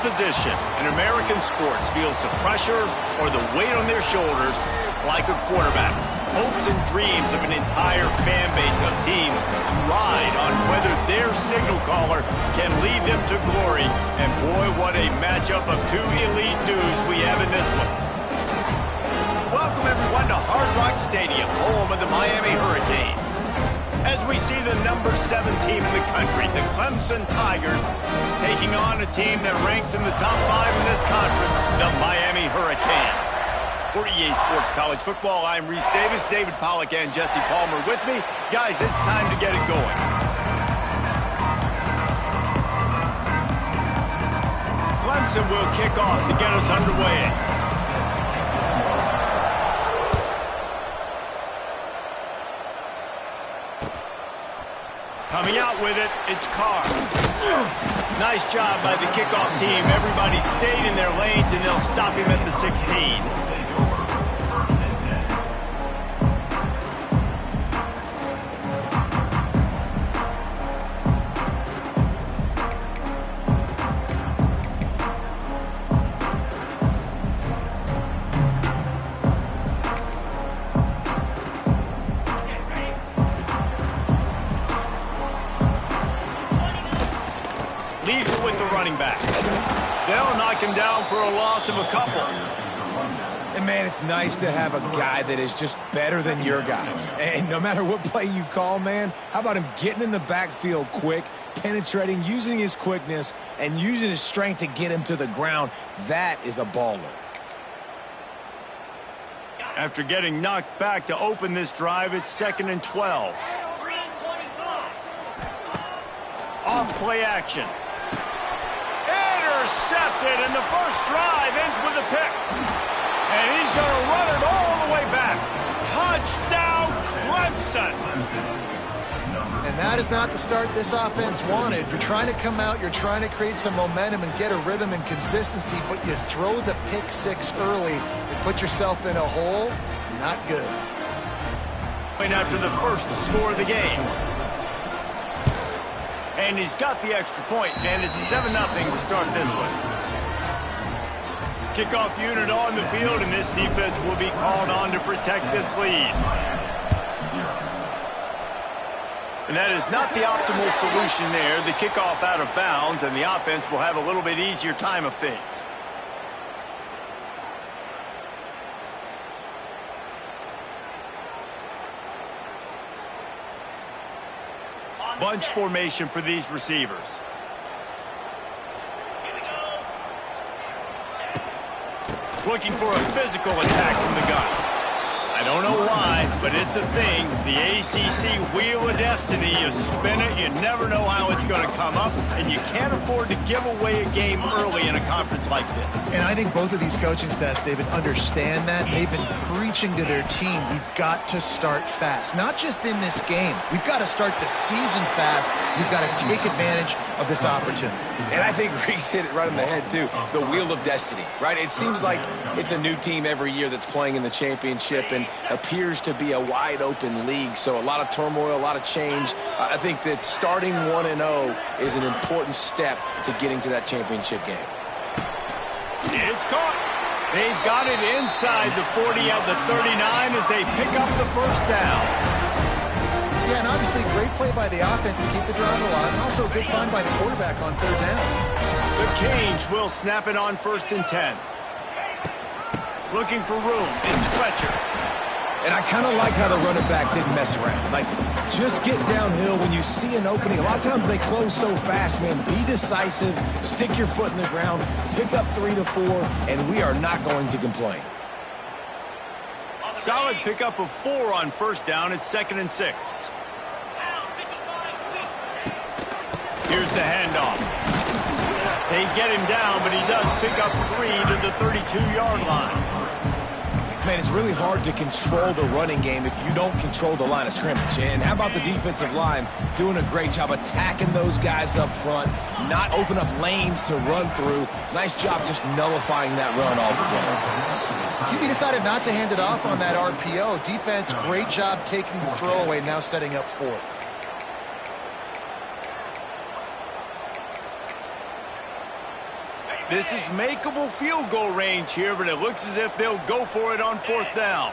position in American sports feels the pressure or the weight on their shoulders like a quarterback. Hopes and dreams of an entire fan base of teams ride on whether their signal caller can lead them to glory. And boy, what a matchup of two elite dudes we have in this one. Welcome everyone to Hard Rock Stadium, home of the Miami Hurricanes. As we see the number 7 team in the country, the Clemson Tigers, taking on a team that ranks in the top 5 in this conference, the Miami Hurricanes. For EA Sports College Football, I'm Reese Davis, David Pollack, and Jesse Palmer with me. Guys, it's time to get it going. Clemson will kick off to get us underway. Coming out with it, it's Carr. Nice job by the kickoff team. Everybody stayed in their lanes, and they'll stop him at the 16. Leaves it with the running back. They'll knock him down for a loss of a couple. And, man, it's nice to have a guy that is just better than your guys. And no matter what play you call, man, how about him getting in the backfield quick, penetrating, using his quickness, and using his strength to get him to the ground? That is a baller. After getting knocked back to open this drive, it's 2nd and 12. Off play action. Intercepted, and the first drive ends with a pick. And he's going to run it all the way back. Touchdown, Clemson. And that is not the start this offense wanted. You're trying to come out, you're trying to create some momentum and get a rhythm and consistency, but you throw the pick 6 early and put yourself in a hole. Not good. After the first score of the game. And he's got the extra point, and it's 7-0 to start this one. Kickoff unit on the field, and this defense will be called on to protect this lead. And that is not the optimal solution there. The kickoff out of bounds, and the offense will have a little bit easier time of things. Bunch formation for these receivers. Looking for a physical attack from the gun. I don't know why, but it's a thing. The ACC Wheel of Destiny, you spin it, you never know how it's going to come up, and you can't afford to give away a game early in a conference like this. And I think both of these coaching staffs, David, understand that. They've been preaching to their team, we've got to start fast. Not just in this game. We've got to start the season fast. We've got to take advantage of this opportunity. And I think Reese hit it right on the head, too. The Wheel of Destiny, right? It seems like it's a new team every year that's playing in the championship and appears to be a wide-open league. So a lot of turmoil, a lot of change. I think that starting 1-0 is an important step to getting to that championship game. It's caught. They've got it inside the 40 at the 39 as they pick up the first down. Yeah, and obviously great play by the offense to keep the drive alive, and also a good find by the quarterback on 3rd down. The Canes will snap it on 1st and 10. Looking for room. It's Fletcher. And I kind of like how the running back didn't mess around. Like, just get downhill when you see an opening. A lot of times they close so fast, man. Be decisive, stick your foot in the ground, pick up 3 to 4, and we are not going to complain. Solid pickup of 4 on 1st down. It's 2nd and 6. Here's the handoff. They get him down, but he does pick up 3 to the 32-yard line. Man, it's really hard to control the running game if you don't control the line of scrimmage. And how about the defensive line doing a great job attacking those guys up front, not open up lanes to run through. Nice job just nullifying that run altogether. QB decided not to hand it off on that RPO. Defense, great job taking the throwaway, now setting up 4th. This is makeable field goal range here, but it looks as if they'll go for it on 4th down.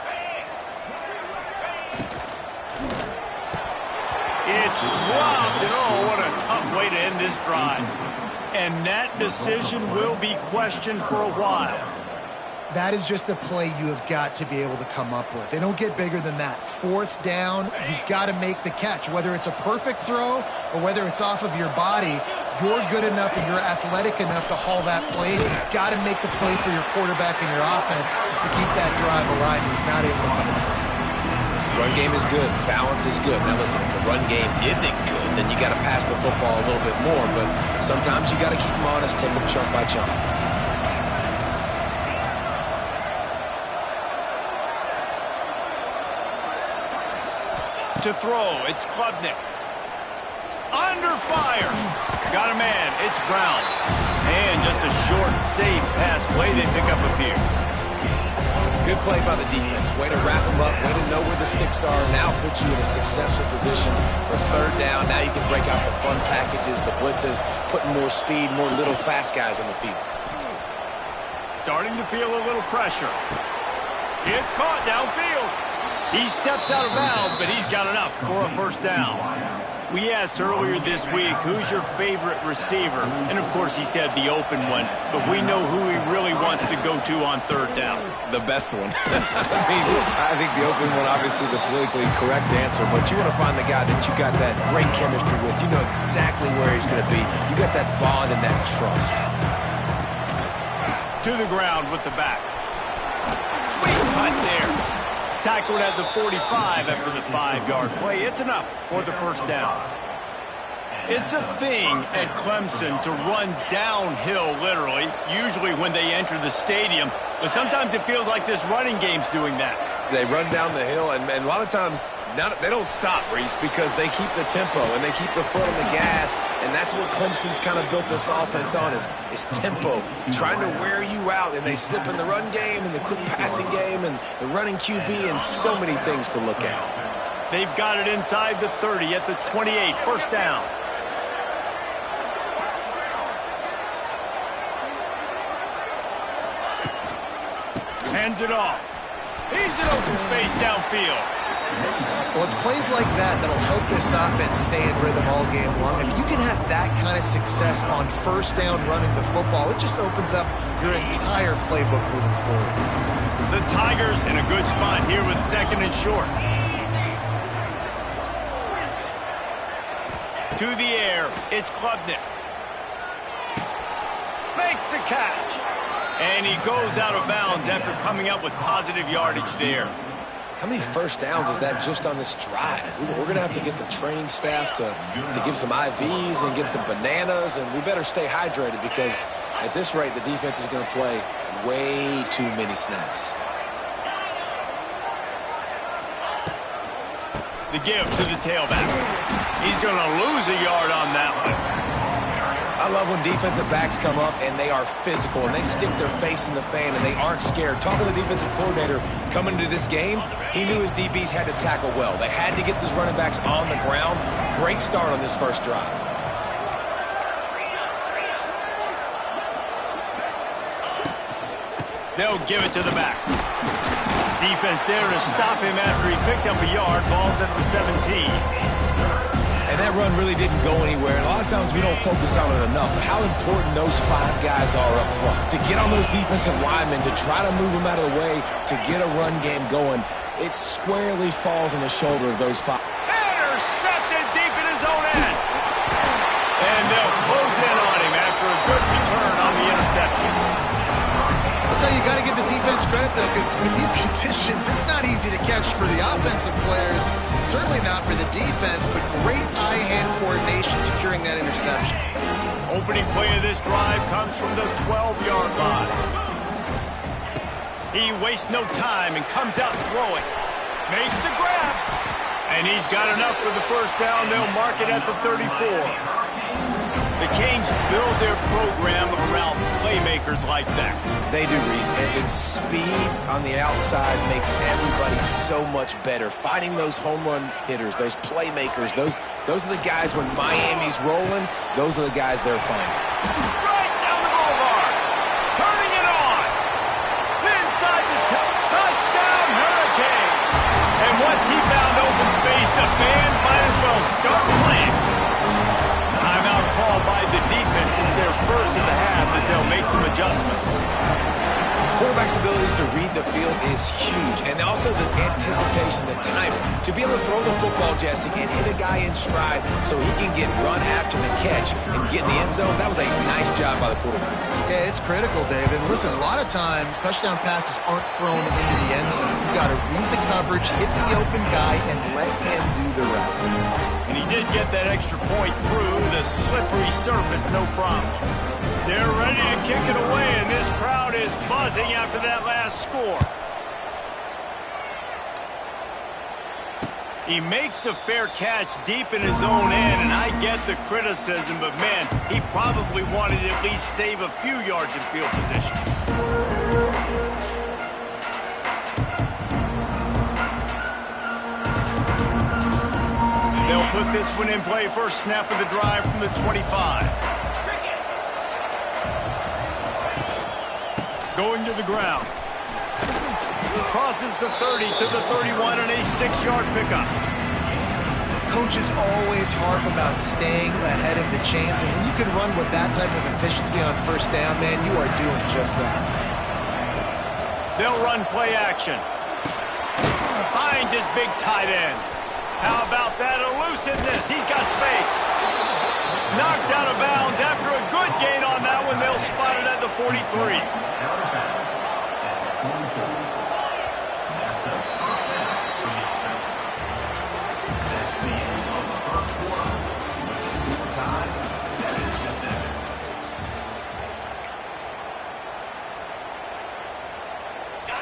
It's dropped, and oh, what a tough way to end this drive. And that decision will be questioned for a while. That is just a play you have got to be able to come up with. They don't get bigger than that. 4th down, you've got to make the catch. Whether it's a perfect throw or whether it's off of your body, you're good enough and you're athletic enough to haul that play. You've got to make the play for your quarterback and your offense to keep that drive alive, and he's not able to come up with it. Run game is good. Balance is good. Now listen, if the run game isn't good, then you got to pass the football a little bit more. But sometimes you got to keep them honest, take them chunk by chunk. To throw, it's Klubnik. Under fire. Got a man. It's Brown. And just a short, safe pass play. They pick up a few. Good play by the defense. Way to wrap them up. Way to know where the sticks are. Now put you in a successful position for 3rd down. Now you can break out the fun packages, the blitzes, putting more speed, more little fast guys on the field. Starting to feel a little pressure. It's caught downfield. He steps out of bounds, but he's got enough for a 1st down. We asked earlier this week, who's your favorite receiver? And, of course, he said the open one. But we know who he really wants to go to on 3rd down. The best one. I think the open one, obviously the politically correct answer. But you want to find the guy that you got that great chemistry with. You know exactly where he's going to be. You got that bond and that trust. To the ground with the back. Sweet cut there. Tackled at the 45 after the 5-yard play. It's enough for the 1st down. It's a thing at Clemson to run downhill, literally, usually when they enter the stadium. But sometimes it feels like this running game's doing that. They run down the hill, and a lot of times they don't stop, Reese, because they keep the tempo and they keep the foot on the gas, and that's what Clemson's kind of built this offense on is tempo, trying to wear you out, and they slip in the run game and the quick passing game and the running QB and so many things to look at. They've got it inside the 30 at the 28, 1st down. Hands it off. He's in open space downfield. Well, it's plays like that that'll help this offense stay in rhythm all game long. If you can have that kind of success on 1st down running the football, it just opens up your entire playbook moving forward. The Tigers in a good spot here with 2nd and short. To the air, it's Klubnik. Makes the catch. And he goes out of bounds after coming up with positive yardage there. How many 1st downs is that just on this drive? We're going to have to get the training staff to give some IVs and get some bananas, and we better stay hydrated because at this rate, the defense is going to play way too many snaps. The give to the tailback. He's going to lose a yard on that one. I love when defensive backs come up and they are physical and they stick their face in the fan and they aren't scared. Talking to the defensive coordinator coming into this game, he knew his DBs had to tackle well. They had to get these running backs on the ground. Great start on this 1st drive. They'll give it to the back. Defense there to stop him after he picked up a yard. Ball's at the 17. And that run really didn't go anywhere. And a lot of times we don't focus on it enough. But how important those 5 guys are up front. To get on those defensive linemen, to try to move them out of the way, to get a run game going, it squarely falls on the shoulder of those 5. Intercepted deep in his own end. And they'll close in on him after a good return on the interception. That's how you got to give the defense credit, though, because in these conditions, it's not easy to catch for the offensive players, certainly not for the defense, but great eye-hand coordination securing that interception. Opening play of this drive comes from the 12-yard line. He wastes no time and comes out throwing. Makes the grab. And he's got enough for the 1st down. They'll mark it at the 34. The Canes build their program around playmakers like that. They do, Reese. And speed on the outside makes everybody so much better. Finding those home run hitters, those playmakers, those are the guys when Miami's rolling, those are the guys they're finding. Right down the boulevard. start playing. Timeout call by the defense is their first of the half as they'll make some adjustments. Quarterback's ability to read the field is huge, and also the anticipation, the timing. To be able to throw the football, Jesse, and hit a guy in stride so he can get run after the catch and get in the end zone, that was a nice job by the quarterback. Yeah, it's critical, David. Listen, a lot of times, touchdown passes aren't thrown into the end zone. You've got to read the coverage, hit the open guy, and let him do the rest. And he did get that extra point through the slippery surface, no problem. They're ready to kick it away, and this crowd is buzzing after that last score. He makes the fair catch deep in his own end, and I get the criticism, but man, he probably wanted to at least save a few yards in field position. They'll put this one in play first snap of the drive from the 25. Going to the ground. Crosses the 30 to the 31 and a 6-yard pickup. Coaches always harp about staying ahead of the chains, and when you can run with that type of efficiency on first down, man, you are doing just that. They'll run play action. Finds his big tight end. How about that elusiveness? He's got space. Knocked out of bounds after a good gain on that one. They'll spot it at the 43.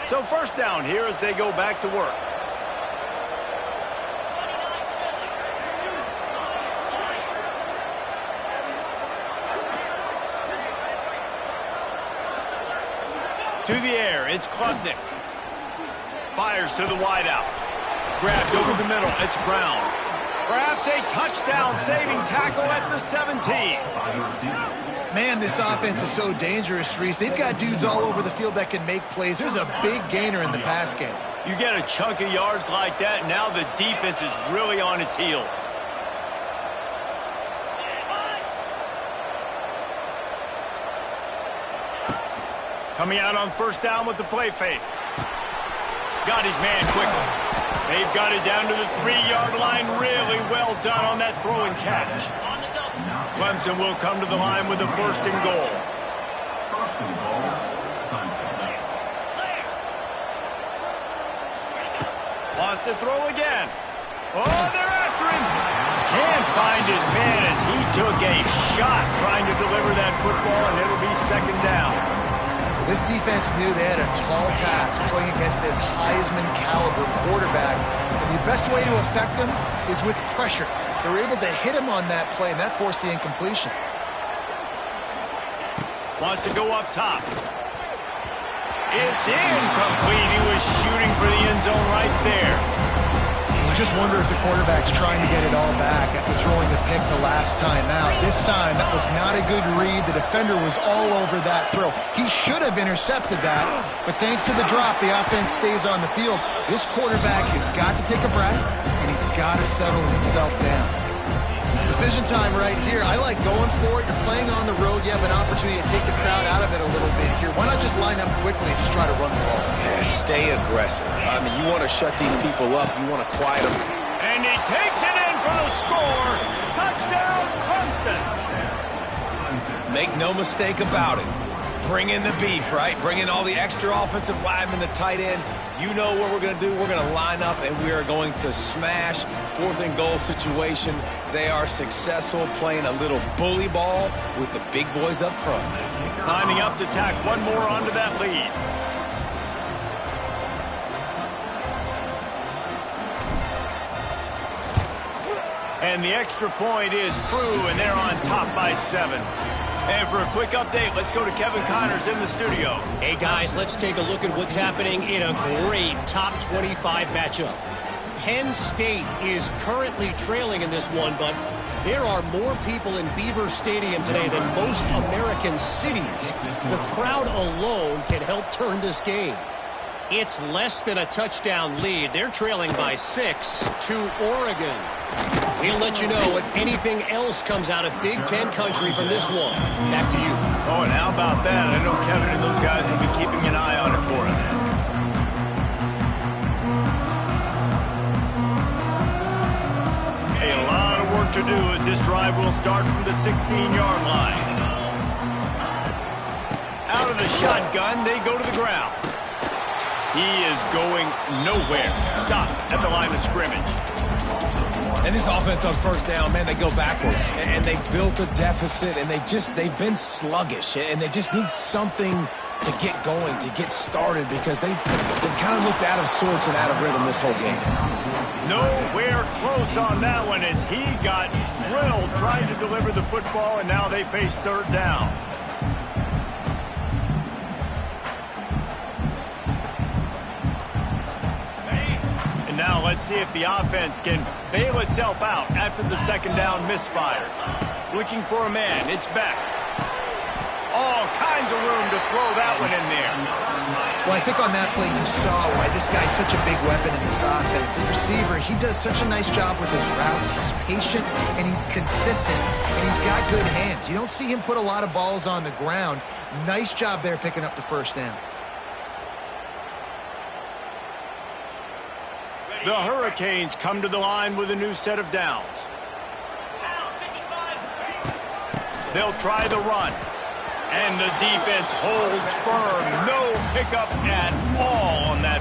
So first down here as they go back to work. To the air, it's Klubnik. Fires to the wideout. Grabbed over the middle, it's Brown. Perhaps a touchdown-saving tackle at the 17. Man, this offense is so dangerous, Reese. They've got dudes all over the field that can make plays. There's a big gainer in the pass game. You get a chunk of yards like that, now the defense is really on its heels. Coming out on first down with the play fake. Got his man quickly. They've got it down to the 3-yard line. Really well done on that throw and catch. Clemson will come to the line with a first and goal. Lost to throw again. Oh, they're after him. Can't find his man as he took a shot trying to deliver that football, and it'll be second down. This defense knew they had a tall task playing against this Heisman caliber quarterback. And the best way to affect him is with pressure. They were able to hit him on that play, and that forced the incompletion. Wants to go up top. It's incomplete. He was shooting for the end zone right there. You just wonder if the quarterback's trying to get it all back after throwing the pick the last time out. This time, that was not a good read. The defender was all over that throw. He should have intercepted that, but thanks to the drop, the offense stays on the field. This quarterback has got to take a breath, and he's got to settle himself down. Decision time right here. I like going for it. You're playing on the road. You have an opportunity to take the crowd out of it a little bit here. Why not just line up quickly and just try to run the ball? Yeah, stay aggressive. I mean, you want to shut these people up. You want to quiet them. And he takes it in for the score. Touchdown, Clemson. Make no mistake about it. Bring in the beef, right? Bring in all the extra offensive linemen, the tight end. You know what we're going to do. We're going to line up, and we are going to smash fourth and goal situation. They are successful playing a little bully ball with the big boys up front. Lining up to tack one more onto that lead. And the extra point is true, and they're on top by 7. And for a quick update, let's go to Kevin Connors in the studio. Hey, guys, let's take a look at what's happening in a great top 25 matchup. Penn State is currently trailing in this one, but there are more people in Beaver Stadium today than most American cities. The crowd alone can help turn this game. It's less than a touchdown lead. They're trailing by 6 to Oregon. We'll let you know if anything else comes out of Big Ten country from this one. Back to you. Oh, and how about that? I know Kevin and those guys will be keeping an eye on it for us. A lot of work to do as this drive will start from the 16-yard line. Out of the shotgun, they go to the ground. He is going nowhere. Stop at the line of scrimmage. And this offense on first down, man, they go backwards. And they built a deficit, and they've been sluggish. And they just need something to get going, to get started, because they've kind of looked out of sorts and out of rhythm this whole game. Nowhere close on that one as he got drilled trying to deliver the football, and now they face third down. Now let's see if the offense can bail itself out after the second down misfire. Looking for a man. It's Beck. All kinds of room to throw that one in there. Well, I think on that play you saw why this guy's such a big weapon in this offense. The receiver, he does such a nice job with his routes. He's patient and he's consistent and he's got good hands. You don't see him put a lot of balls on the ground. Nice job there picking up the first down. The Hurricanes come to the line with a new set of downs. They'll try the run. And the defense holds firm. No pickup at all on that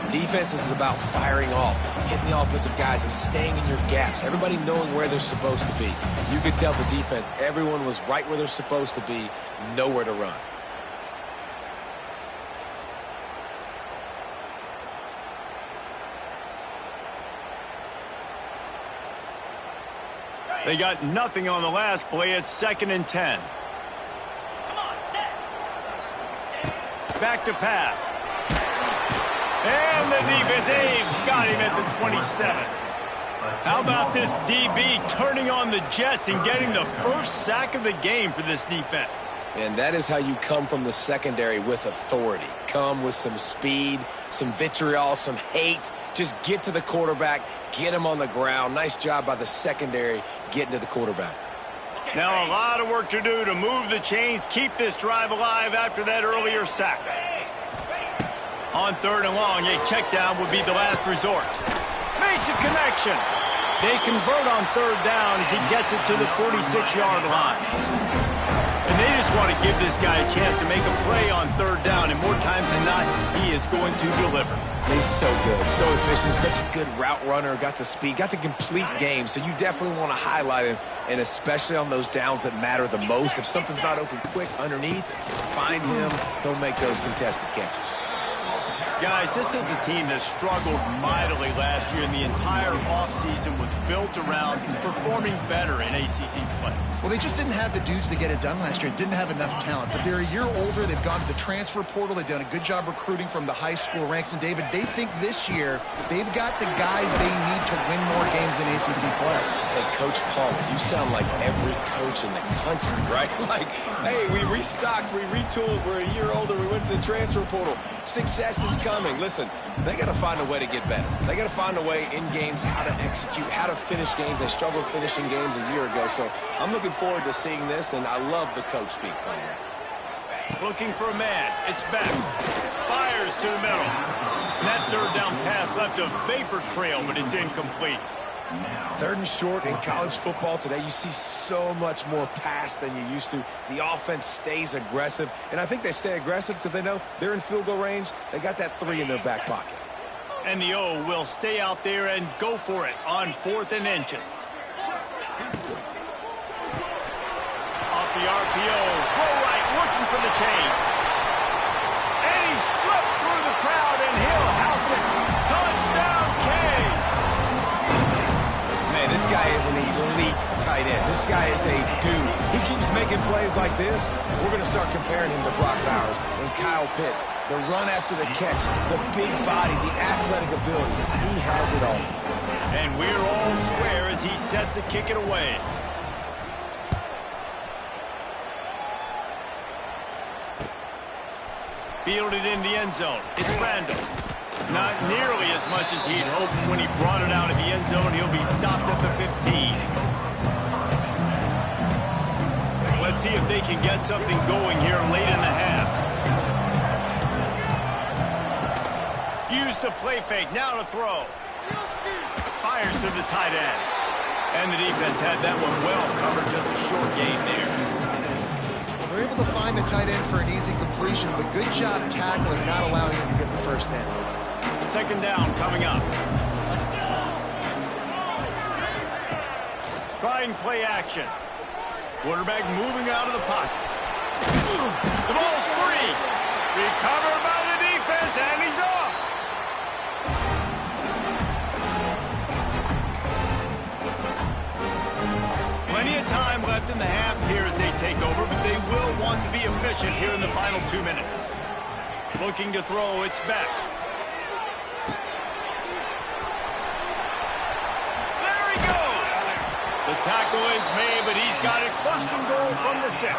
play. Defense is about firing off, hitting the offensive guys, and staying in your gaps. Everybody knowing where they're supposed to be. You could tell the defense, everyone was right where they're supposed to be, nowhere to run. They got nothing on the last play. It's 2nd and 10. Back to pass. And the defense, they've got him at the 27. How about this DB turning on the Jets and getting the first sack of the game for this defense? And that is how you come from the secondary with authority. Come with some speed, some vitriol, some hate. Just get to the quarterback, get him on the ground. Nice job by the secondary getting to the quarterback. Now a lot of work to do to move the chains, keep this drive alive after that earlier sack. On 3rd and long, a check down would be the last resort. Makes a connection. They convert on 3rd down as he gets it to the 46-yard line. And they just want to give this guy a chance to make a play on 3rd down, and more times than not, he is going to deliver. He's so good, so efficient, such a good route runner, got the speed, got the complete game, so you definitely want to highlight him, and especially on those downs that matter the most. If something's not open quick underneath, find him, he'll make those contested catches. Guys, this is a team that struggled mightily last year, and the entire offseason was built around performing better in ACC play. Well, they just didn't have the dudes to get it done last year. Didn't have enough talent. But they're a year older. They've gone to the transfer portal. They've done a good job recruiting from the high school ranks. And, David, they think this year they've got the guys they need to win more games in ACC play. Hey, Coach Palmer, you sound like every coach in the country, right? Like, hey, we restocked, we retooled, we're a year older, we went to the transfer portal. Success is coming. Listen, they got to find a way to get better. They got to find a way in games how to execute, how to finish games. They struggled finishing games a year ago. So I'm looking forward to seeing this, and I love the coach speak, Palmer. Looking for a man. It's Beck. Fires to the middle. And that 3rd down pass left a vapor trail, but it's incomplete. 3rd and short in college football today, you see so much more pass than you used to. The offense stays aggressive, and I think they stay aggressive because they know they're in field goal range. They got that 3 in their back pocket. And the O will stay out there and go for it on 4th and inches. Off the RPO, go right, looking for the chains. And he slipped through the crowd, and he'll house it. Touchdown, Canes! Man, this guy is an elite tight end. This guy is a dude. He keeps making plays like this. We're going to start comparing him to Brock Bowers and Kyle Pitts. The run after the catch, the big body, the athletic ability. He has it all. And we're all square as he's set to kick it away. Fielded in the end zone. It's Randall. Not nearly as much as he'd hoped when he brought it out of the end zone. He'll be stopped at the 15. Let's see if they can get something going here late in the half. Use the play fake. Now to throw. Fires to the tight end. And the defense had that one well covered. Just a short gain there. Well, they're able to find the tight end for an easy completion, but good job tackling, not allowing him to get the first down. Second down coming up. Trying play action. Quarterback moving out of the pocket. The ball's free. Recovered by the defense, and he's off. Plenty of time left in the half here as they take over, but they will want to be efficient here in the final 2 minutes. Looking to throw, it's Beck. There he goes. The tackle is made, but he's got it first and goal from the 6.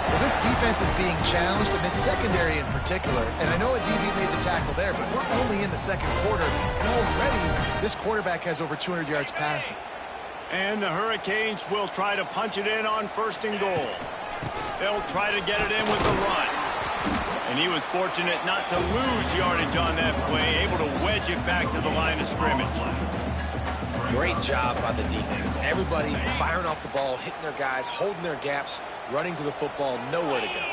Well, this defense is being challenged, and this secondary in particular. And I know a DB made the tackle there, but we're only in the second quarter, and already this quarterback has over 200 yards passing. And the Hurricanes will try to punch it in on first and goal. They'll try to get it in with the run. And he was fortunate not to lose yardage on that play, able to wedge it back to the line of scrimmage. Great job by the defense. Everybody firing off the ball, hitting their guys, holding their gaps, running to the football, nowhere to go.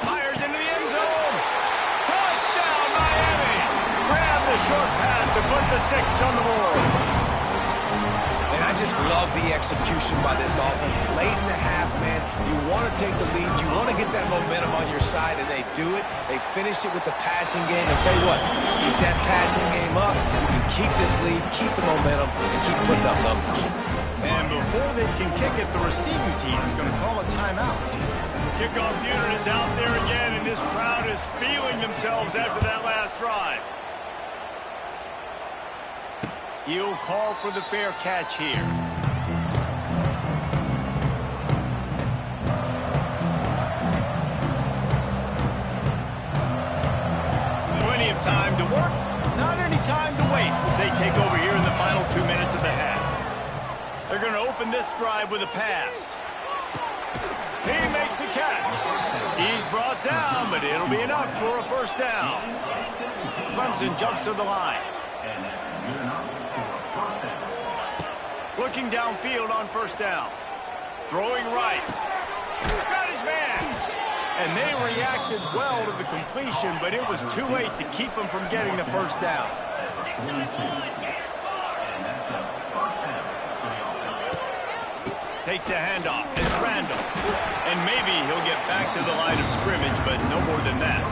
Fires into the end zone. Touchdown, Miami. Grab the short pass to put the 6 on the board. And I just love the execution by this offense. Late in the half, man, you want to take the lead. You want to get that momentum on your side, and they do it. They finish it with the passing game. And tell you what, keep that passing game up. You can keep this lead, keep the momentum, and keep putting up numbers. And before they can kick it, the receiving team is going to call a timeout. Kickoff unit is out there again, and this crowd is feeling themselves after that last drive. He'll call for the fair catch here. Plenty of time to work, not any time to waste as they take over here in the final 2 minutes of the half. They're going to open this drive with a pass. He makes the catch. He's brought down, but it'll be enough for a first down. Clemson jumps to the line. Looking downfield on first down. Throwing right. Got his man. And they reacted well to the completion, but it was too late to keep him from getting the first down. Takes the handoff. It's Randall. And maybe he'll get back to the line of scrimmage, but no more than that.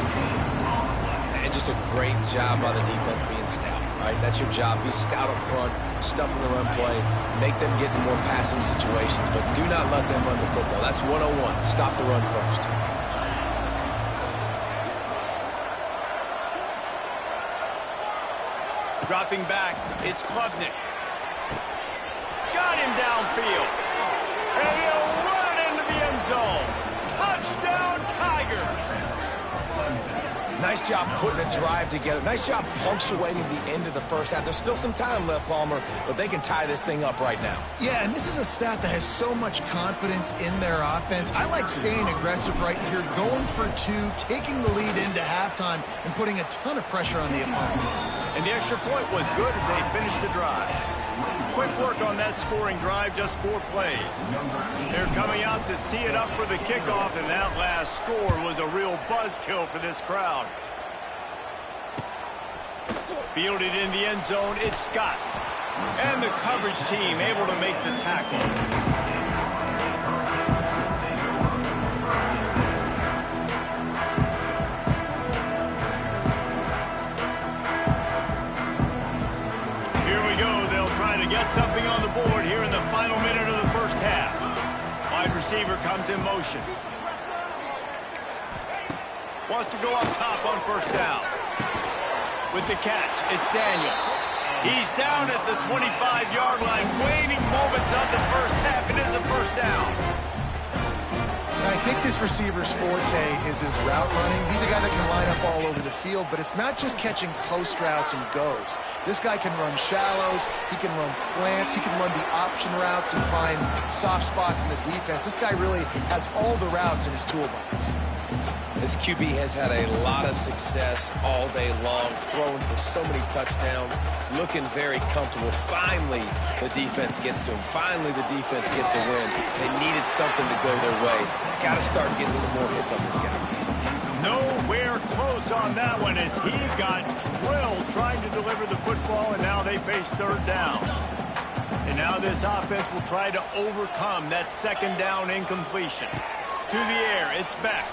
And just a great job by the defense being stout, right? That's your job. Be stout up front, stuff in the run play, make them get in more passing situations, but do not let them run the football. That's 101. Stop the run first. Dropping back, it's Klubnik. Got him downfield. And he'll run it into the end zone. Touchdown, Tigers. Nice job putting a drive together. Nice job punctuating the end of the first half. There's still some time left, Palmer, but they can tie this thing up right now. Yeah, and this is a staff that has so much confidence in their offense. I like staying aggressive right here, going for 2, taking the lead into halftime, and putting a ton of pressure on the opponent. And the extra point was good as they finished the drive. Quick work on that scoring drive, just 4 plays. They're coming out to tee it up for the kickoff, and that last score was a real buzzkill for this crowd. Fielded in the end zone, it's Scott. And the coverage team able to make the tackle. Get something on the board here in the final minute of the first half. Wide receiver comes in motion. Wants to go up top on first down. With the catch, it's Daniels. He's down at the 25-yard line, waiting moments on the first half. It is a first down. I think this receiver's forte is his route running. He's a guy that can line up all over the field, but it's not just catching post routes and goes. This guy can run shallows, he can run slants, he can run the option routes and find soft spots in the defense. This guy really has all the routes in his toolbox. This QB has had a lot of success all day long, throwing for so many touchdowns, looking very comfortable. Finally, the defense gets to him. Finally, the defense gets a win. They needed something to go their way. Got to start getting some more hits on this guy. Nowhere close on that one as he got drilled trying to deliver the football, and now they face third down. And now this offense will try to overcome that second down incompletion. To the air, it's back.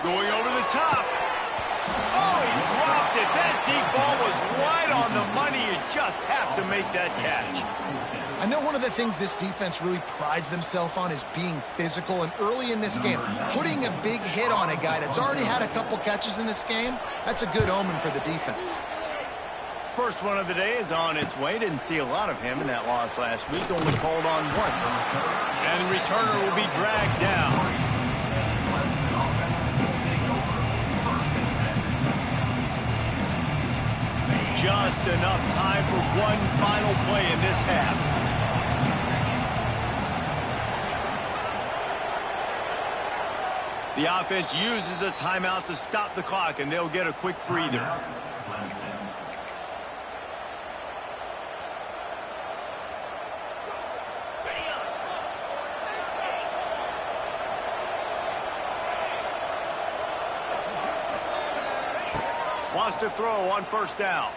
Going over the top. Oh, he dropped it. That deep ball was right on the money. You just have to make that catch. I know one of the things this defense really prides themselves on is being physical, and early in this game, putting a big hit on a guy that's already had a couple catches in this game, that's a good omen for the defense. First one of the day is on its way. Didn't see a lot of him in that loss last week. Only called on once. And the returner will be dragged down. Just enough time for one final play in this half. The offense uses a timeout to stop the clock, and they'll get a quick breather. Wants to throw on first down.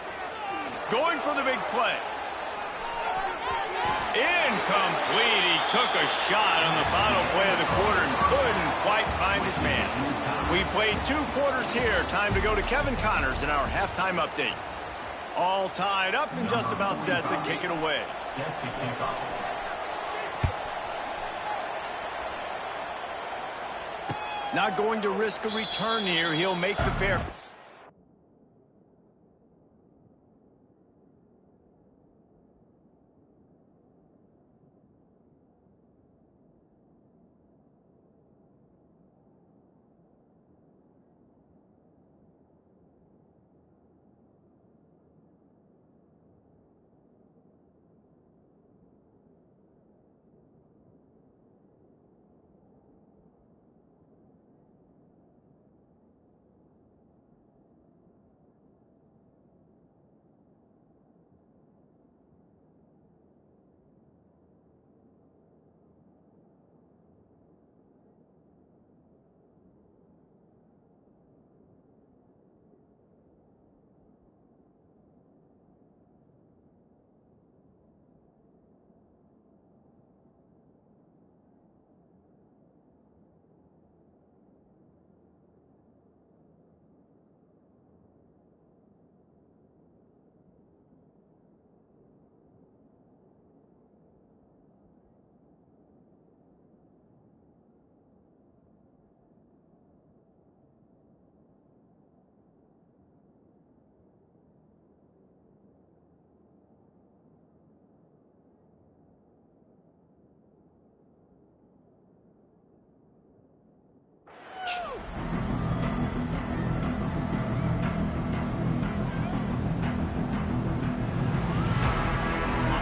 Going for the big play. Incomplete. He took a shot on the final play of the quarter and couldn't quite find his man. We played 2 quarters here. Time to go to Kevin Connors in our halftime update. All tied up and just about set to kick it away. Not going to risk a return here. He'll make the fair.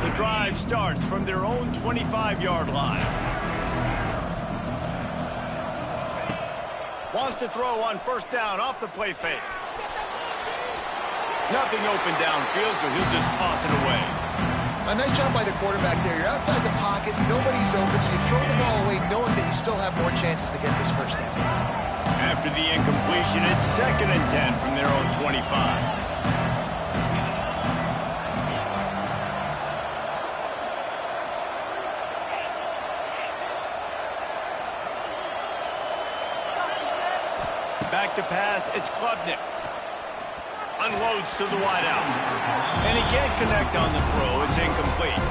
The drive starts from their own 25-yard line. Wants to throw on first down off the play fake. Nothing open downfield, so he'll just toss it away. A nice job by the quarterback there. You're outside the pocket, nobody's open, so you throw the ball away knowing that you still have more chances to get this first down. After the incompletion, it's 2nd and 10 from their own 25. Back to pass, it's Klubnik. Unloads to the wideout. And he can't connect on the throw. It's incomplete.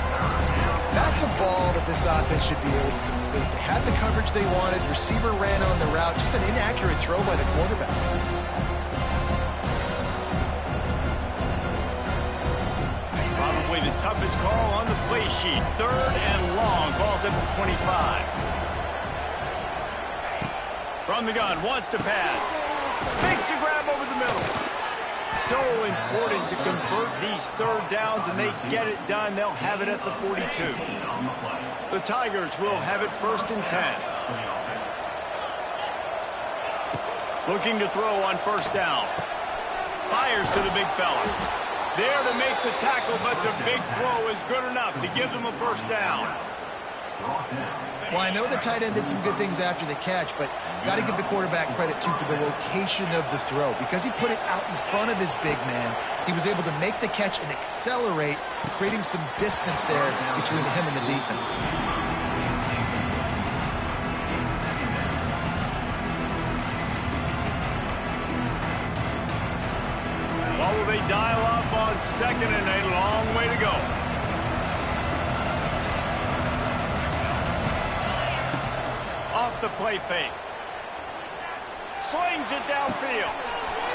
That's a ball that this offense should be able to complete. They had the coverage they wanted. Receiver ran on the route. Just an inaccurate throw by the quarterback. Probably the toughest call on the play sheet. 3rd and long. Ball's at the 25. From the gun, wants to pass. Makes a grab over the middle. So important to convert these third downs, and they get it done. They'll have it at the 42. The Tigers will have it 1st and 10. Looking to throw on 1st down. Fires to the big fella. There to make the tackle, but the big throw is good enough to give them a 1st down. Well, I know the tight end did some good things after the catch, but got to give the quarterback credit, too, for the location of the throw. Because he put it out in front of his big man, he was able to make the catch and accelerate, creating some distance there between him and the defense. Well, will they dial up on 2nd and a long way to go? Off the play fake. Slings it downfield.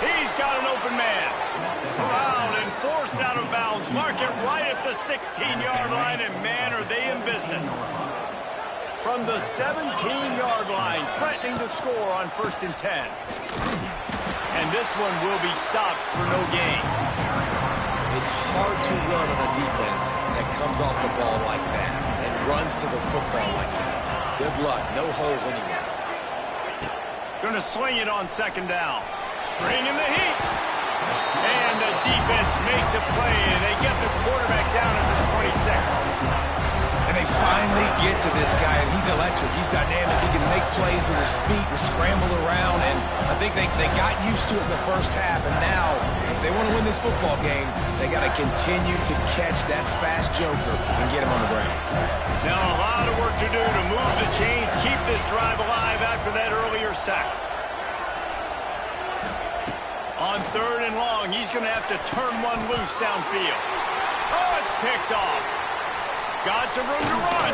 He's got an open man. Around and forced out of bounds. Mark it right at the 16-yard line, and man, are they in business. From the 17-yard line, threatening to score on 1st and 10. And this one will be stopped for no gain. It's hard to run on a defense that comes off the ball like that and runs to the football like that. Good luck. No holes anywhere. Going to swing it on 2nd down. Bring in the heat. And the defense makes a play, and they get the quarterback down at the 26. And they finally get to this guy, and he's electric. He's dynamic. He can make plays with his feet and scramble around, and I think they got used to it in the 1st half, and now, if they want to win this football game, they got to continue to catch that fast joker and get him on the ground. Now a lot of work to do to move the chains, keep this drive alive after that earlier sack. On 3rd and long, he's going to have to turn one loose downfield. Oh, it's picked off. Got some room to run.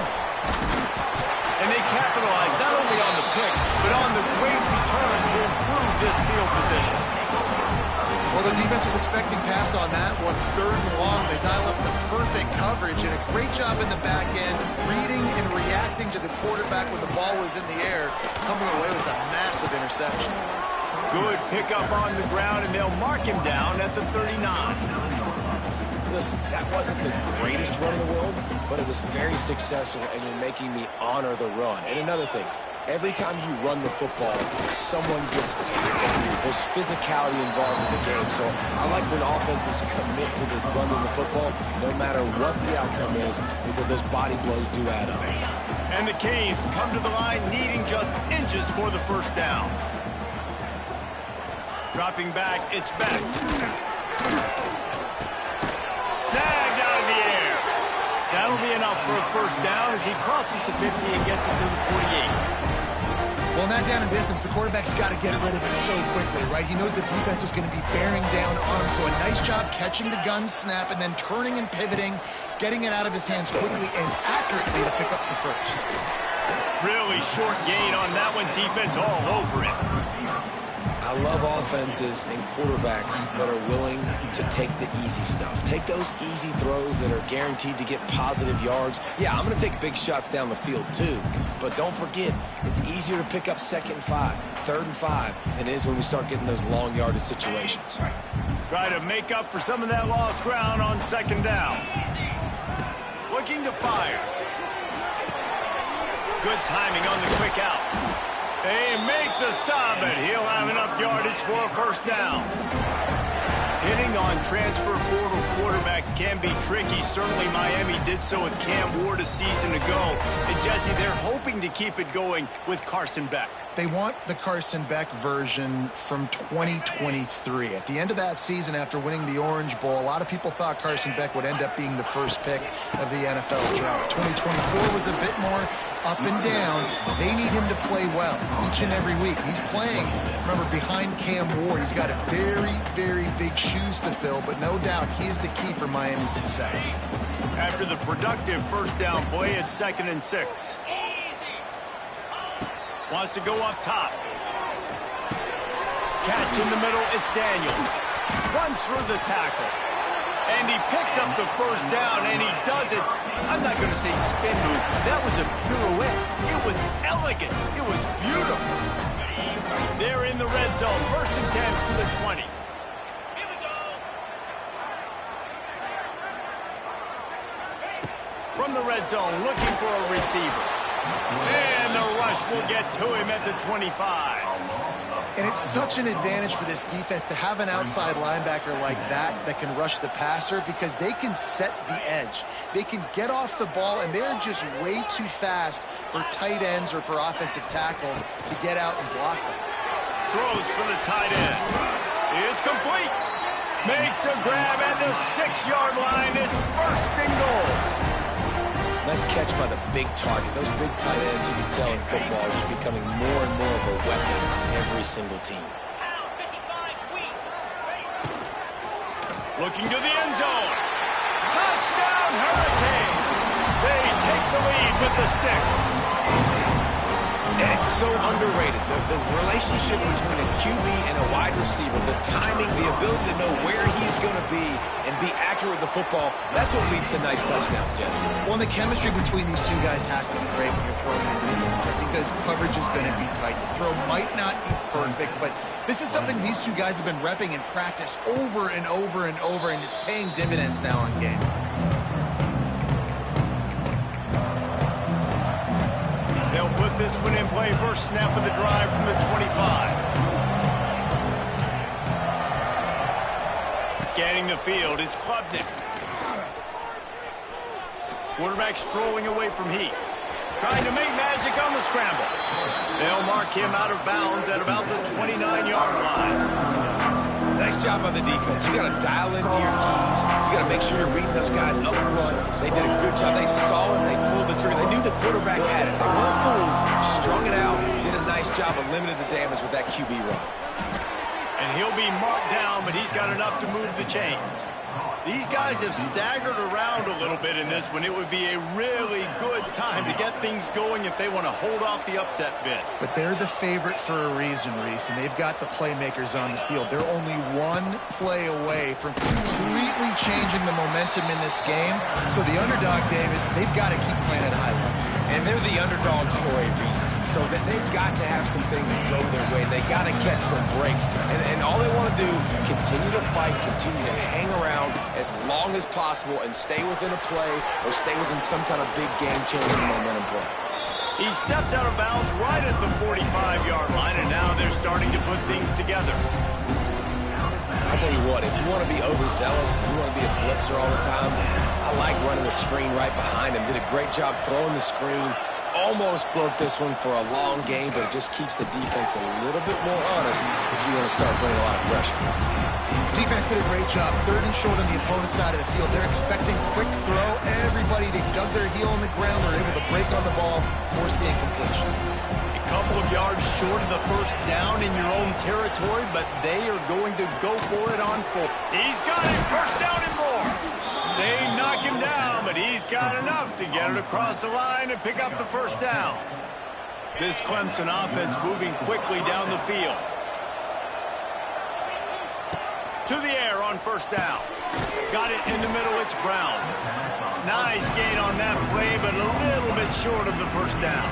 And they capitalize not only on the pick, but on the great return to improve this field position. Well, the defense was expecting pass on that one. 3rd and long, they dial up the perfect coverage, and a great job in the back end, reading and reacting to the quarterback when the ball was in the air, coming away with a massive interception. Good pickup on the ground, and they'll mark him down at the 39. Listen, that wasn't the greatest run in the world, but it was very successful, and you're making me honor the run. And another thing, every time you run the football, someone gets tackled. There's physicality involved in the game. So I like when offenses commit to the running the football, no matter what the outcome is, because those body blows do add up. And the Canes come to the line needing just inches for the 1st down. Dropping back, it's back. Snagged out of the air. That'll be enough for a 1st down as he crosses the 50 and gets it to the 48. Well, not down in distance, the quarterback's got to get rid of it so quickly, right? He knows the defense is going to be bearing down on him, so a nice job catching the gun snap and then turning and pivoting, getting it out of his hands quickly and accurately to pick up the 1st. Really short gain on that one. Defense all over it. I love offenses and quarterbacks that are willing to take the easy stuff. Take those easy throws that are guaranteed to get positive yards. Yeah, I'm going to take big shots down the field too. But don't forget, it's easier to pick up 2nd and 5, 3rd and 5 than it is when we start getting those long yardage situations. Try to make up for some of that lost ground on 2nd down. Looking to fire. Good timing on the quick out. They make the stop, and he'll have enough yardage for a 1st down. Hitting on transfer portal quarterbacks can be tricky. Certainly Miami did so with Cam Ward a season ago. And Jesse, they're hoping to keep it going with Carson Beck. They want the Carson Beck version from 2023. At the end of that season, after winning the Orange Bowl, a lot of people thought Carson Beck would end up being the 1st pick of the NFL draft. 2024 was a bit more up and down. They need him to play well each and every week. He's playing, remember, behind Cam Ward. He's got a very, very big shoes to fill, but no doubt he is the key for Miami's success. After the productive 1st down play at 2nd and 6. Wants to go up top. Catch in the middle, it's Daniels. Runs through the tackle. And he picks up the 1st down, and he does it. I'm not going to say spin move. That was a pirouette. It was elegant. It was beautiful. They're in the red zone. 1st and 10 from the 20. From the red zone, looking for a receiver. And the rush will get to him at the 25. And it's such an advantage for this defense to have an outside linebacker like that can rush the passer, because they can set the edge. They can get off the ball, and they're just way too fast for tight ends or for offensive tackles to get out and block them. Throws for the tight end. It's complete. Makes a grab at the 6-yard line. It's 1st and goal. Nice catch by the big target. Those big tight ends, you can tell in football, are just becoming more and more of a weapon on every single team. Looking to the end zone. Touchdown, Hurricane. They take the lead with the 6. And it's so underrated. The relationship between a QB and a wide receiver, the timing, the ability to know where he's going to be and be accurate with the football, that's what leads to nice touchdowns, Jesse. Well, and the chemistry between these two guys has to be great when you're throwing in defense, because coverage is going to be tight. The throw might not be perfect, but this is something these two guys have been repping in practice over and over and over, and it's paying dividends now in game. They'll put this one in play. First snap of the drive from the 25. Scanning the field, it's Klubnik. Quarterback strolling away from Heat. Trying to make magic on the scramble. They'll mark him out of bounds at about the 29-yard line. Nice job by the defense. You got to dial into your keys. You got to make sure you're reading those guys up front. They did a good job. They saw it. They pulled the trigger. They knew the quarterback had it. They weren't fooled. Strung it out. Did a nice job of limiting the damage with that QB run. And he'll be marked down, but he's got enough to move the chains. These guys have staggered around a little bit in this one. It would be a really good time to get things going if they want to hold off the upset bid. But they're the favorite for a reason, Reese, and they've got the playmakers on the field. They're only one play away from completely changing the momentum in this game. So the underdog, David, they've got to keep playing at a high level. And they're the underdogs for a reason. So that they've got to have some things go their way. They got to catch some breaks. And all they want to do, continue to fight, continue to hang around as long as possible and stay within a play or stay within some kind of big game-changing momentum play. He stepped out of bounds right at the 45-yard line, and now they're starting to put things together. I'll tell you what, if you want to be overzealous, if you want to be a blitzer all the time, I like running the screen right behind him. Did a great job throwing the screen. Almost broke this one for a long game, but it just keeps the defense a little bit more honest if you want to start bringing a lot of pressure. Defense did a great job. 3rd and short on the opponent's side of the field. They're expecting quick throw. Everybody, they dug their heel on the ground. They're able to break on the ball, force the incompletion. A couple of yards short of the first down in your own territory, but they are going to go for it on full. He's got it. First down and more. They knock him down, but he's got enough to get it across the line and pick up the first down. This Clemson offense moving quickly down the field. To the air on first down. Got it in the middle, it's Brown. Nice gain on that play, but a little bit short of the first down.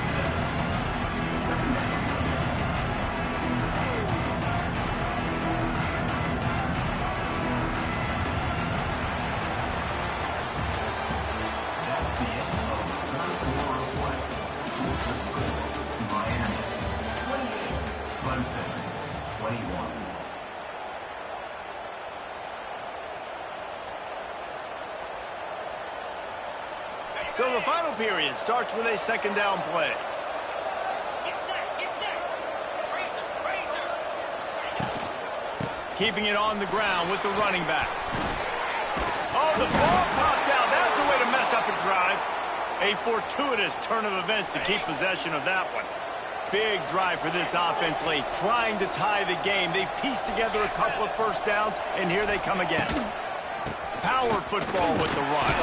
So the final period starts with a 2nd down play. Get set. Razor. Keeping it on the ground with the running back. Oh, the ball popped out. That's a way to mess up a drive. A fortuitous turn of events to keep possession of that one. Big drive for this offense late, trying to tie the game. They've pieced together a couple of first downs, and here they come again. Power football with the run.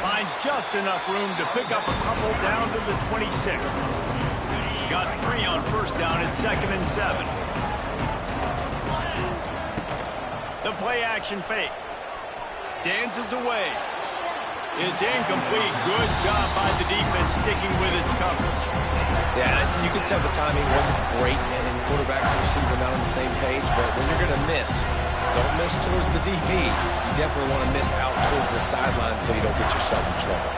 Finds just enough room to pick up a couple down to the 26. Got 3 on first down at 2nd and 7. The play action fake. Dances away. It's incomplete. Good job by the defense sticking with its coverage. Yeah, you can tell the timing wasn't great, and quarterback and receiver not on the same page, but when you're going to miss, don't miss towards the DB. You definitely want to miss out towards the sideline so you don't get yourself in trouble.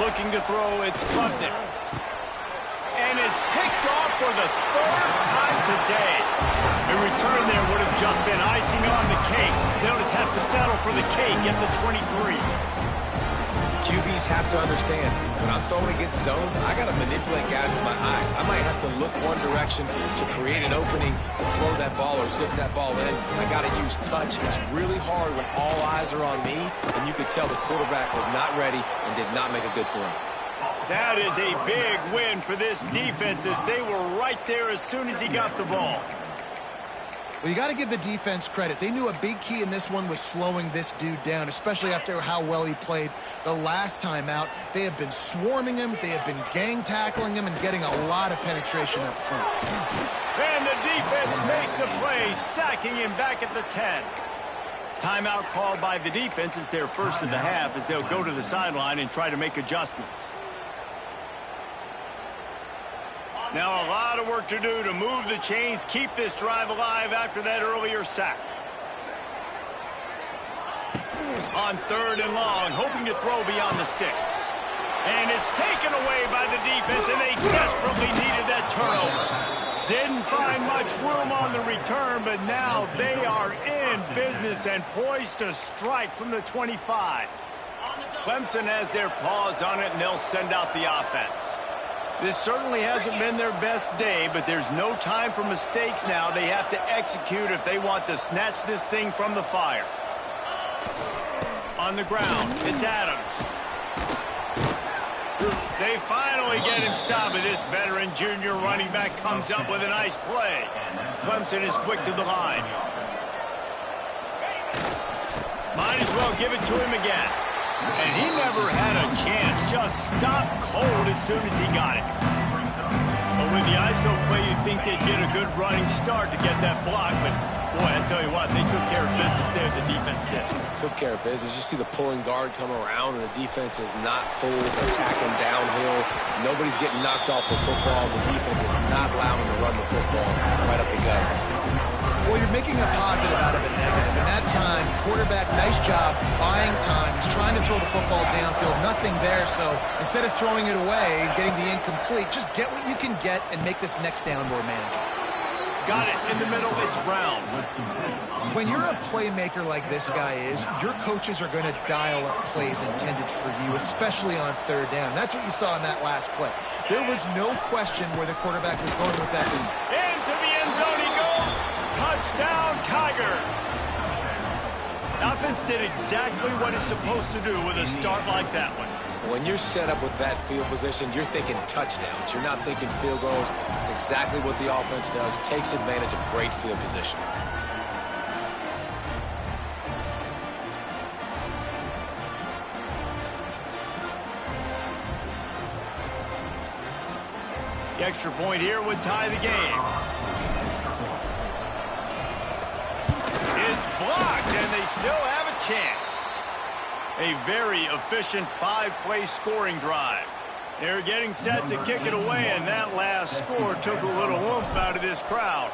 Looking to throw, it's Klubnik. And it's picked off for the third time today. A return there would have just been icing on the cake. They'll just have to settle for the cake at the 23. QBs have to understand, when I'm throwing against zones, I got to manipulate guys with my eyes. I might have to look one direction to create an opening to throw that ball or zip that ball in. I got to use touch. It's really hard when all eyes are on me, and you could tell the quarterback was not ready and did not make a good throw. That is a big win for this defense as they were right there as soon as he got the ball. Well, you got to give the defense credit. They knew a big key in this one was slowing this dude down, especially after how well he played the last time out. They have been swarming him. They have been gang tackling him and getting a lot of penetration up front. And the defense makes a play, sacking him back at the 10. Timeout called by the defense. It's their first of the half as they'll go to the sideline and try to make adjustments. Now a lot of work to do to move the chains, keep this drive alive after that earlier sack. On 3rd and long, hoping to throw beyond the sticks. And it's taken away by the defense, and they desperately needed that turnover. Didn't find much room on the return, but now they are in business and poised to strike from the 25. Clemson has their paws on it, and they'll send out the offense. This certainly hasn't been their best day, but there's no time for mistakes now. They have to execute if they want to snatch this thing from the fire. On the ground, it's Adams. They finally get him stopped, but this veteran junior running back comes up with a nice play. Clemson is quick to the line. Might as well give it to him again. And he never had a chance, just stopped cold as soon as he got it. But with the ISO play, you'd think they'd get a good running start to get that block, but boy, I tell you what, they took care of business there, the defense did. Took care of business. You see the pulling guard come around, and the defense is not full, attacking downhill. Nobody's getting knocked off the football. The defense is not allowing them to run the football right up the gut. Well, you're making a positive out of a negative. In that time, quarterback, nice job, buying time. He's trying to throw the football downfield. Nothing there, so instead of throwing it away and getting the incomplete, just get what you can get and make this next down more manageable. Got it in the middle. It's Brown. When you're a playmaker like this guy is, your coaches are going to dial up plays intended for you, especially on 3rd down. That's what you saw in that last play. There was no question where the quarterback was going with that. Into the end zone he goes. Touchdown, Tigers. Offense did exactly what it's supposed to do with a start like that one. When you're set up with that field position, you're thinking touchdowns. You're not thinking field goals. It's exactly what the offense does. Takes advantage of great field position. The extra point here would tie the game. It's blocked, and they still have a chance. A very efficient 5-play scoring drive. They're getting set to kick it away, and that last score took a little oomph out of this crowd.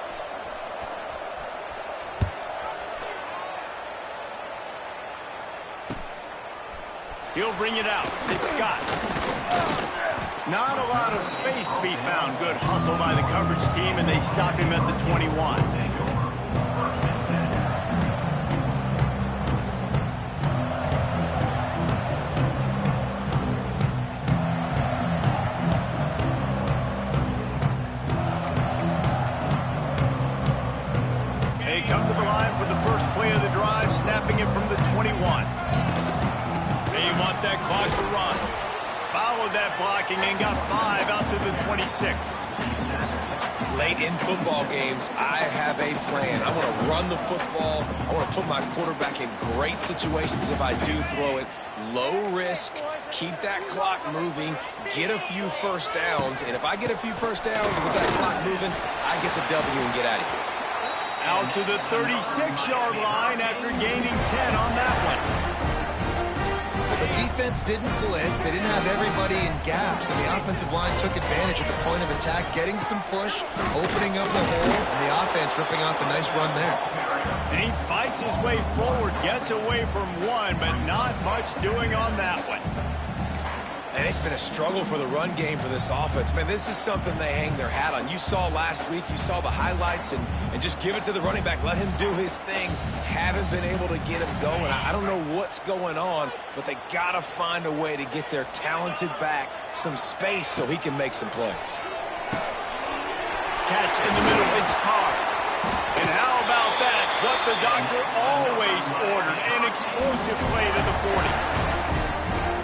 He'll bring it out. It's Scott. Not a lot of space to be found. Good hustle by the coverage team, and they stop him at the 21. They come to the line for the first play of the drive, snapping it from the 21. They want that clock to run. Followed that blocking and got 5 out to the 26. Late in football games, I have a plan. I want to run the football. I want to put my quarterback in great situations if I do throw it. Low risk, keep that clock moving, get a few first downs. And if I get a few first downs with that clock moving, I get the W and get out of here. Out to the 36-yard line after gaining 10 on that one. The defense didn't blitz. They didn't have everybody in gaps, and the offensive line took advantage at the point of attack, getting some push, opening up a hole, and the offense ripping off a nice run there. And he fights his way forward, gets away from one, but not much doing on that one. And it's been a struggle for the run game for this offense. Man, this is something they hang their hat on. You saw last week, you saw the highlights, and just give it to the running back. Let him do his thing. Haven't been able to get him going. I don't know what's going on, but they got to find a way to get their talented back some space so he can make some plays. Catch in the middle, it's Carr. And how about that? What the doctor always ordered, an explosive play to the 40.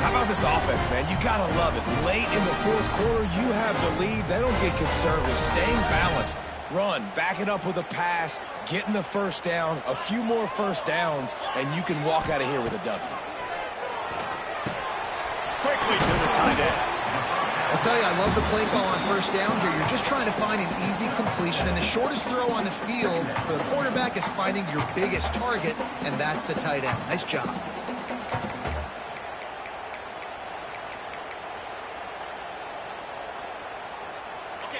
How about this offense, man? You got to love it. Late in the fourth quarter, you have the lead. They don't get conservative. Staying balanced. Run, back it up with a pass, getting the first down, a few more first downs, and you can walk out of here with a W. Quickly to the tight end. I'll tell you, I love the play call on first down here. You're just trying to find an easy completion, and the shortest throw on the field for the quarterback is finding your biggest target, and that's the tight end. Nice job.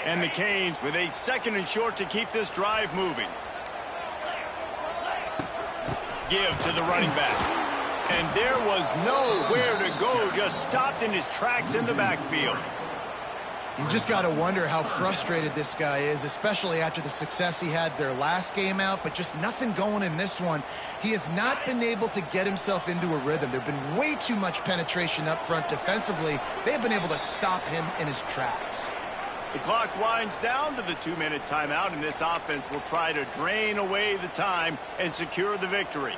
And the Canes with a 2nd and short to keep this drive moving. Give to the running back. And there was nowhere to go, just stopped in his tracks in the backfield. You just got to wonder how frustrated this guy is, especially after the success he had their last game out, but just nothing going in this one. He has not been able to get himself into a rhythm. There have been way too much penetration up front defensively. They've been able to stop him in his tracks. The clock winds down to the 2-minute timeout, and this offense will try to drain away the time and secure the victory.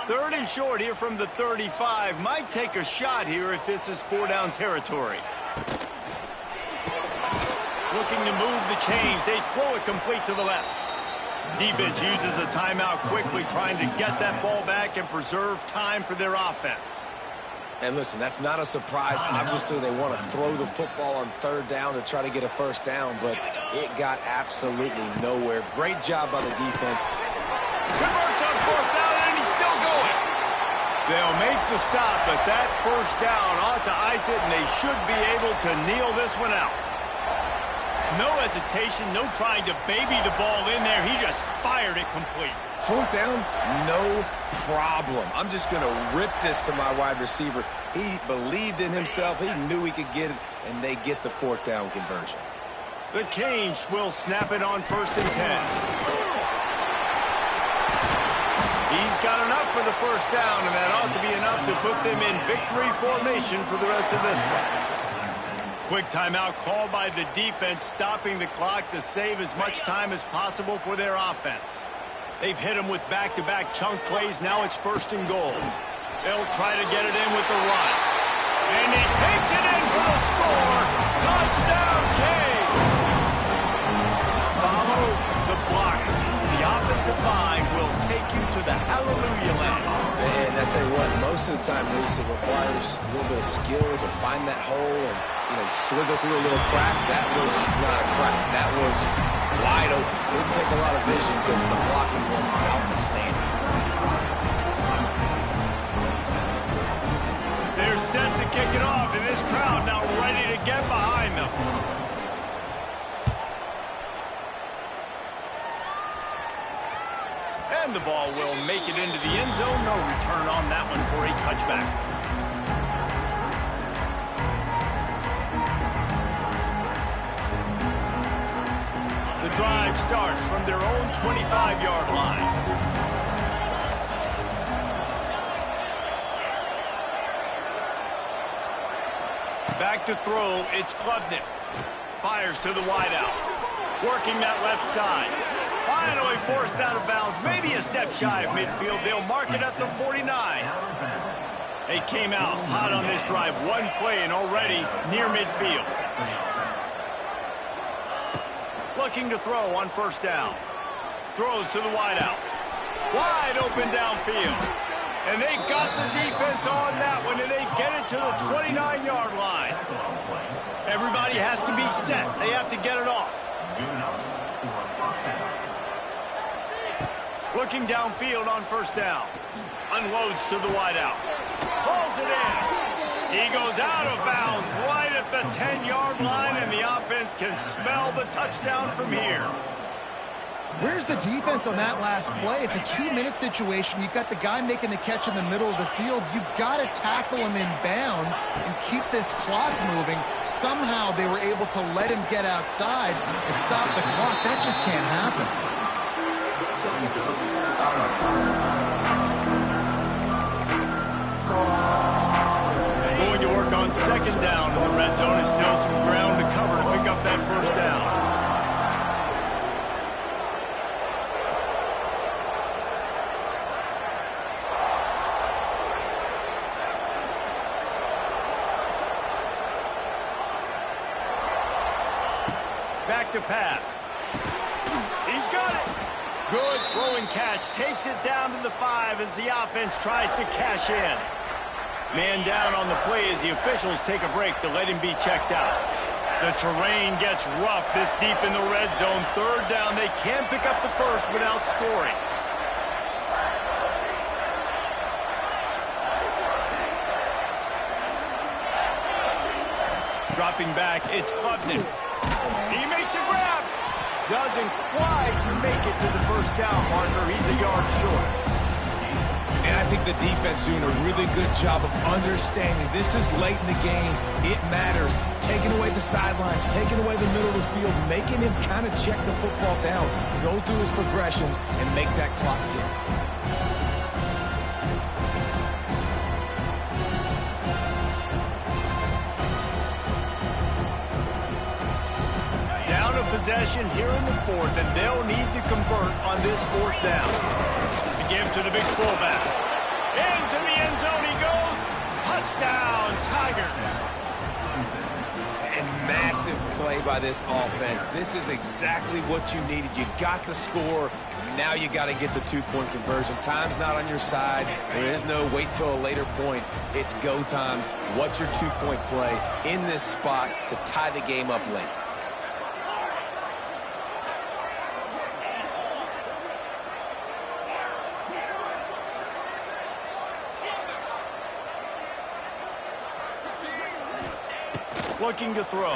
3rd and short here from the 35. Might take a shot here if this is 4-down territory. Looking to move the chains. They throw it complete to the left. Defense uses a timeout quickly, trying to get that ball back and preserve time for their offense. And listen, that's not a surprise. Obviously, they want to throw the football on 3rd down to try to get a first down, but it got absolutely nowhere. Great job by the defense. Converts on 4th down, and he's still going. They'll make the stop, but that first down ought to ice it, and they should be able to kneel this one out. No hesitation, no trying to baby the ball in there. He just fired it complete. 4th down, no problem. I'm just going to rip this to my wide receiver. He believed in himself. He knew he could get it, and they get the 4th down conversion. The Canes will snap it on 1st and 10. He's got enough for the first down, and that ought to be enough to put them in victory formation for the rest of this one. Quick timeout called by the defense, stopping the clock to save as much time as possible for their offense. They've hit him with back-to-back chunk plays. Now it's 1st and goal. They'll try to get it in with the run. And he takes it in for the score. Touchdown, Canes! Follow the blockers. The offensive line will take you to the hallelujah land. And I tell you what, most of the time, Reese, it requires a little bit of skill to find that hole and, slither through a little crack. That was not a crack. That was wide open. Didn't take a lot of vision because the blocking was outstanding. They're set to kick it off, and this crowd now ready to get behind them. And the ball will make it into the end zone. No return on that one for a touchback. The drive starts from their own 25-yard line. Back to throw, it's Klubnik. Fires to the wideout. Working that left side. Finally forced out of bounds, maybe a step shy of midfield. They'll mark it at the 49. They came out hot on this drive. One play and already near midfield. Looking to throw on 1st down. Throws to the wideout. Wide open downfield. And they got the defense on that one, and they get it to the 29-yard line. Everybody has to be set. They have to get it off. Looking downfield on first down. Unloads to the wideout. Pulls it in. He goes out of bounds right at the 10-yard line, and the offense can smell the touchdown from here. Where's the defense on that last play? It's a 2-minute situation. You've got the guy making the catch in the middle of the field. You've got to tackle him in bounds and keep this clock moving. Somehow they were able to let him get outside and stop the clock. That just can't happen. Going to work on second down in the red zone. Is still some ground to cover to pick up that first down. Back to pass. He's got it. Good throwing catch. Takes it down to the 5 as the offense tries to cash in. Man down on the play as the officials take a break to let him be checked out. The terrain gets rough this deep in the red zone. Third down. They can't pick up the first without scoring. Dropping back, it's Klubnik. He makes a grab. Doesn't quite make it to the first down, partner. He's a yard short. And I think the defense doing a really good job of understanding this is late in the game. It matters. Taking away the sidelines, taking away the middle of the field, making him kind of check the football down, go through his progressions, and make that clock tick. Possession here in the 4th, and they'll need to convert on this 4th down. To give to the big fullback. Into the end zone he goes. Touchdown, Tigers. And massive play by this offense. This is exactly what you needed. You got the score. Now you got to get the 2-point conversion. Time's not on your side. There is no wait till a later point. It's go time. What's your 2-point play in this spot to tie the game up late? Looking to throw.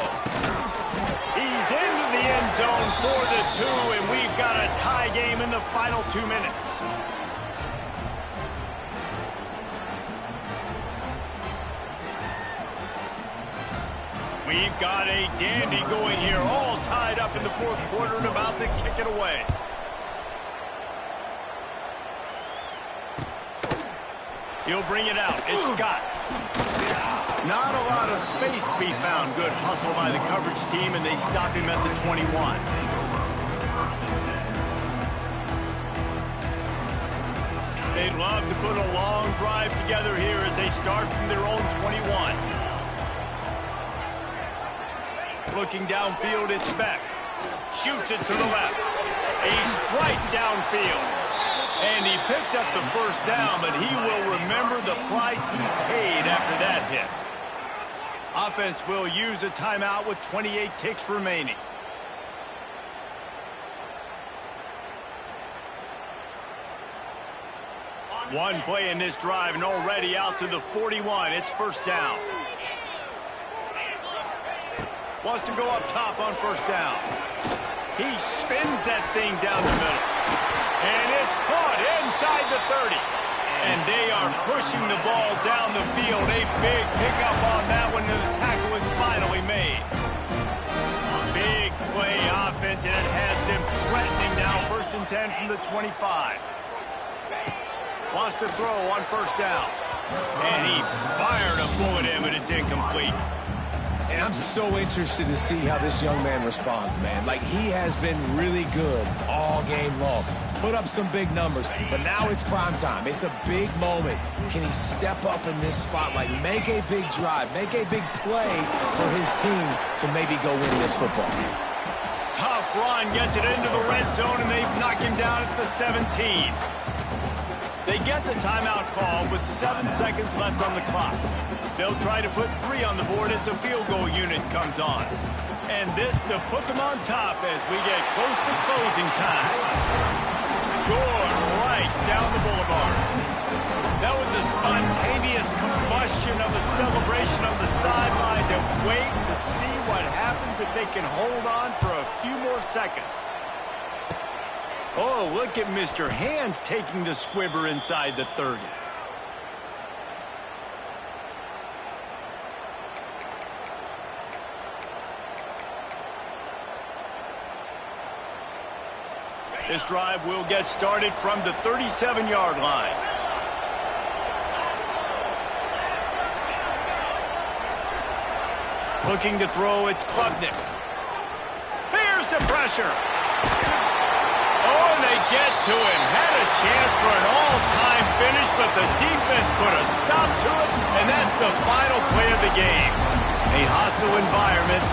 He's into the end zone for the 2, and we've got a tie game in the final 2 minutes. We've got a dandy going here, all tied up in the 4th quarter and about to kick it away. He'll bring it out. It's Scott. Not a lot of space to be found. Good hustle by the coverage team, and they stop him at the 21. They'd love to put a long drive together here as they start from their own 21. Looking downfield, it's Beck. Shoots it to the left. A strike downfield. And he picks up the first down, but he will remember the price he paid after that hit. Offense will use a timeout with 28 ticks remaining. One play in this drive and already out to the 41. It's first down. Wants to go up top on first down. He spins that thing down the middle. And it's caught inside the 30. And they are pushing the ball down the field. A big pickup on that one, and the tackle is finally made. Big play offense, and it has them threatening now. 1st and 10 from the 25. Wants to throw on first down. And he fired a bullet in, but it's incomplete. And I'm so interested to see how this young man responds, man. Like, he has been really good all game long. Put up some big numbers, but now it's prime time. It's a big moment. Can he step up in this spotlight, make a big drive, make a big play for his team to maybe go win this football game? Tough run, gets it into the red zone, and they've knocked him down at the 17. They get the timeout call with 7 seconds left on the clock. They'll try to put 3 on the board as the field goal unit comes on. And this to put them on top as we get close to closing time. Good right down the boulevard. That was a spontaneous combustion of a celebration on the sidelines, and wait to see what happens if they can hold on for a few more seconds. Oh, look at Mr. Hands taking the squibber inside the 30. This drive will get started from the 37-yard line. Looking to throw, it's Klubnik. Here's the pressure. Oh, and they get to him. Had a chance for an all-time finish, but the defense put a stop to it, and that's the final play of the game. A hostile environment.